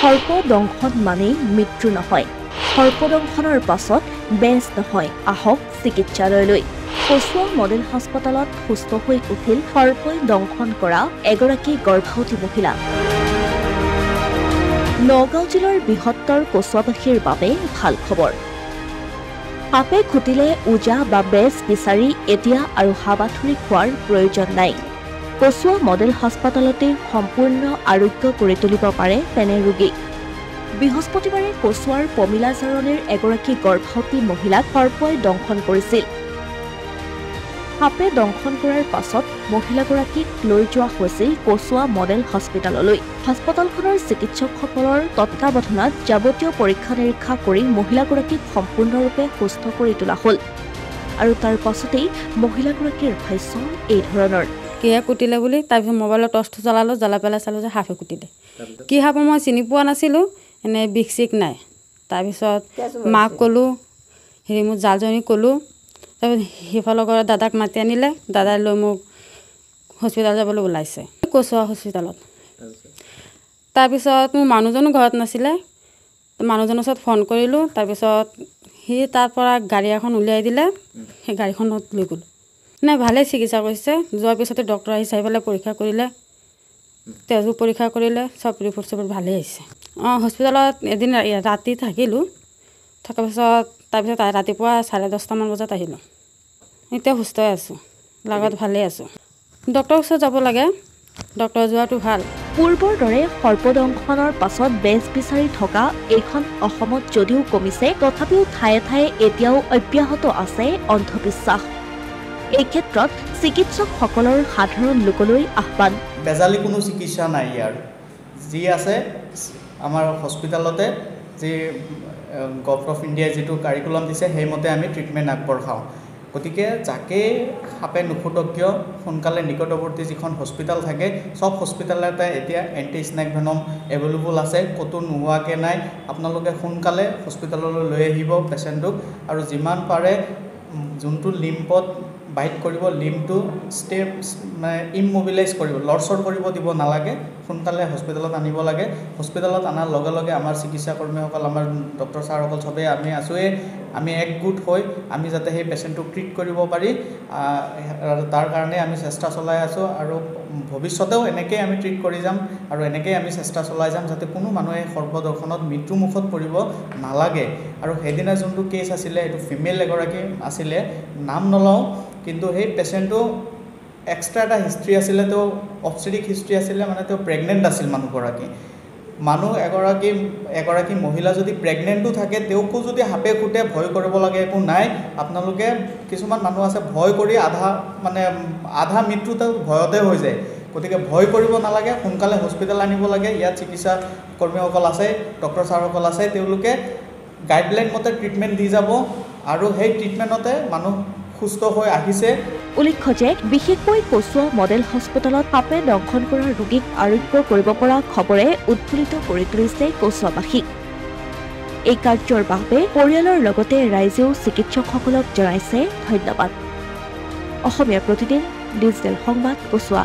সৰ্পদংশন মানেই মৃত্যু নহয়। সৰ্পদংশনৰ পাছত বেজ নহয়, আহক চিকিৎসালয়লৈ। কচুৱা মডেল হাস্পতালত সুস্থ হৈ উঠিল সৰ্পই দংশন কৰা এগৰাকী গৰ্ভৱতী মহিলা। নগাঁও জিলাৰ বৃহত্তৰ কচুৱাবাসীৰ বাবে ভাল খবৰ। সাপে খুটিলে ওজা বা বেজ বিচাৰি এতিয়া আৰু হাবাথুৰি খোৱাৰ প্ৰয়োজন নাই। কচুৱা মডেল হাস্পতালতে সম্পূৰ্ণ আৰোগ্য কৰি তুলিব পাৰে তেনে ৰোগীক। বৃহস্পতিবাৰে কচুৱাৰ পমিলাজাৰণীৰ এগৰাকী গৰ্ভৱতী মহিলাক সৰ্পই দংশন কৰিছিল। সাপে দংশন কৰাৰ পাছত মহিলাগৰাকীক লৈ যোৱা হৈছিল কচুৱা মডেল হাস্পতাললৈ। হাস্পতালখনৰ চিকিৎসকসকলৰ তত্বাৱধানত যাৱতীয় পৰীক্ষা নিৰীক্ষা কৰি মহিলাগৰাকীক সম্পূৰ্ণৰূপে সুস্থ কৰি তোলা হ'ল। আৰু তাৰ পাছতেই মহিলাগৰাকীৰ ভাষ্য এই ধৰণৰ। কিহে কুটিলে বুলি তাৰপিছত মোবাইলৰ টৰ্চটো জ্বলালোঁ, জ্বলাই পেলাই চালোঁ যে সাপে কুটিলে। কি সাপ মই চিনি পোৱা নাছিলোঁ, এনেই বিষ চিক নাই। তাৰপিছত মাক ক'লোঁ, মোৰ জাজনীক ক'লোঁ। তাৰপিছত সিফালৰ ঘৰত দাদাক মাতি আনিলে, দাদাই লৈ মোক হস্পিটেল যাবলৈ ওলাইছে, কচুৱা হস্পিটেলত। তাৰপিছত মোৰ মানুহজনো ঘৰত নাছিলে, মানুহজনৰ ওচৰত ফোন কৰিলোঁ। তাৰপিছত সি তাৰ পৰা গাড়ী এখন উলিয়াই দিলে, সেই গাড়ীখনত লৈ গ'লোঁ। নাই, ভালেই চিকিৎসা কৰিছে। যোৱাৰ পিছতে ডক্টৰ আহি চাই পেলাই পৰীক্ষা কৰিলে, তেজো পৰীক্ষা কৰিলে, চব ৰিপৰ্ট চব ভালেই আহিছে। হস্পিটেলত এদিন ৰাতি থাকিলোঁ, থকাৰ পিছত তাৰপিছত ৰাতিপুৱা 10:30মান বজাত আহিলোঁ। এতিয়া সুস্থই আছোঁ, লগত ভালেই আছোঁ। ডক্টৰৰ ওচৰত যাব লাগে, ডক্টৰ যোৱাটো ভাল। পূৰ্বৰ দৰে সৰ্পদংশনৰ পাছত বেজ বিচাৰি থকা এইখন অসমত যদিও কমিছে, তথাপিও ঠায়ে ঠায়ে এতিয়াও অব্যাহত আছে অন্ধবিশ্বাস। এই ক্ষেত্ৰত চিকিৎসকসকলৰ সাধাৰণ লোকলৈ আহ্বান। বেজালি কোনো চিকিৎসা নাই ইয়াৰ। যি আছে আমাৰ হস্পিটেলতে, যি গভৰ্ণমেণ্ট অফ ইণ্ডিয়াই যিটো কাৰিকুলাম দিছে সেইমতে আমি ট্ৰিটমেণ্ট আগবঢ়াওঁ। গতিকে যাকে সাপে নুখুটক কিয়, সোনকালে নিকটৱৰ্তী যিখন হস্পিটেল থাকে, চব হস্পিটেলতে এতিয়া এণ্টি স্নেক ভেনম এভেইলেবল আছে, ক'তো নোহোৱাকৈ নাই। আপোনালোকে সোনকালে হস্পিটেললৈ লৈ আহিব পেচেণ্টটোক, আৰু যিমান পাৰে যোনটো লিম্পত বাইট কৰিব, লিম্পটো মানে ইমমবিলাইজ কৰিব, লৰচৰ কৰিব দিব নালাগে, সোনকালে হস্পিটেলত আনিব লাগে। হস্পিটেলত অনাৰ লগে লগে আমাৰ চিকিৎসা কৰ্মীসকল, আমাৰ ডক্টৰ ছাৰসকল চবেই আমি আছোঁৱেই। আমি একগোট হৈ আমি যাতে সেই পেচেণ্টটোক ট্ৰিট কৰিব পাৰি, তাৰ কাৰণে আমি চেষ্টা চলাই আছোঁ। আৰু ভৱিষ্যতেও এনেকৈয়ে আমি ট্ৰিট কৰি যাম, আৰু এনেকৈয়ে আমি চেষ্টা চলাই যাম যাতে কোনো মানুহে সৰ্পদংশনত মৃত্যুমুখত পৰিব নালাগে। আৰু সেইদিনা যোনটো কেছ আছিলে, এইটো ফিমেল এগৰাকী আছিলে, নাম নলওঁ, কিন্তু সেই পেচেণ্টটো এক্সট্ৰা এটা হিষ্ট্ৰী আছিলে, তেওঁ অবষ্টেট্ৰিক হিষ্ট্ৰী আছিলে, মানে তেওঁ প্ৰেগনেণ্ট আছিল মানুহগৰাকী। এগৰাকী মহিলা যদি প্ৰেগনেণ্টো থাকে, তেওঁকো যদি সাপে খুটে ভয় কৰিব লাগে একো নাই। আপোনালোকে, কিছুমান মানুহ আছে ভয় কৰি আধা মৃত্যু তেওঁ ভয়তে হৈ যায়। গতিকে ভয় কৰিব নালাগে, সোনকালে হস্পিটেল আনিব লাগে। ইয়াত চিকিৎসা কৰ্মীসকল আছে, ডক্টৰ ছাৰসকল আছে, তেওঁলোকে গাইডলাইন মতে ট্ৰিটমেণ্ট দি যাব, আৰু সেই ট্ৰিটমেণ্টতে মানুহ সুস্থ হৈ আহিছে। উল্লেখ্য যে বিশেষকৈ কচুৱা মডেল হাস্পতালত সাপে দংশন কৰা ৰোগীক আৰোগ্য কৰিব পৰা খবৰে উৎফুল্লিত কৰি তুলিছে কচুৱাবাসীক। এই কাৰ্যৰ বাবে পৰিয়ালৰ লগতে ৰাইজেও চিকিৎসকসকলক জনাইছে ধন্যবাদ। অসমীয়া প্ৰতিদিন ডিজিটেল সংবাদ, কচুৱা।